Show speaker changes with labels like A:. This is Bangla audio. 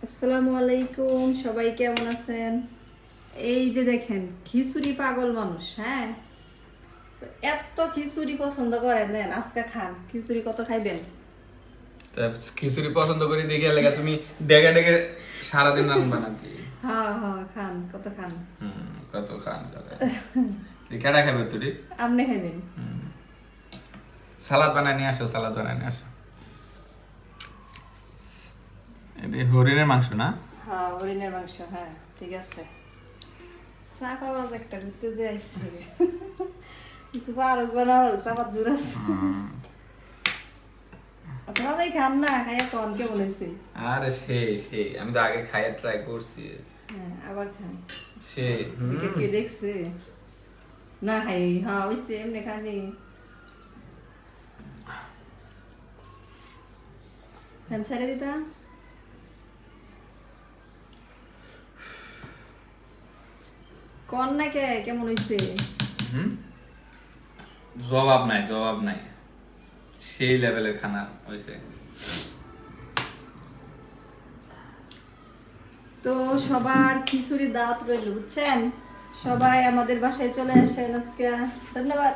A: আসসালামু আলাইকুম, সবাই কেমন আছেন? এই যে দেখেন, খিচুড়ি পাগল মানুষ। হ্যাঁ, তো এত খিচুড়ি পছন্দ করেন, নেন আজকে খান খিচুড়ি। কত খাইবেন?
B: তা খিচুড়ি পছন্দ করি দেখে লেগে তুমি ডেকে ডেকে সারাদিন রান্না নাকি?
A: হ্যাঁ হ্যাঁ, খান, কত খান।
B: কত খান করে কেডা খাবে তুই?
A: আপনি খাইবেন?
B: সালাদ বানায় নিয়ে আসো, সালাদ বানায় নিয়ে আসো। এটা হরিণের মাংস না?
A: হ্যাঁ, হরিণের মাংস। হ্যাঁ, ঠিক আছে। চা পাওয়া একটা ঘুরতে যে আসছে কিছু পারুক বানাও, চাপার জোর আছে। আচ্ছা সবাই খান না, খাইয়া কন কেমন হয়েছে?
B: আরে সেই সেই আমি তো আগে খাইয়ে ট্রাই করছি।
A: হ্যাঁ, আবার খান।
B: সে
A: এটা কে দেখছে? না খাই, হ্যাঁ হয়েছে, এমনি খানি। ফ্যান ছেড়ে দিতা। কন না কে কেমন হয়েছে?
B: জবাব নাই, জবাব নাই, সেই লেভেলের খানা হয়েছে।
A: তো সবার খিচুড়ির দাওয়াত রইল, বুঝছেন? সবাই আমাদের বাসায় চলে আসেন আজকে। ধন্যবাদ।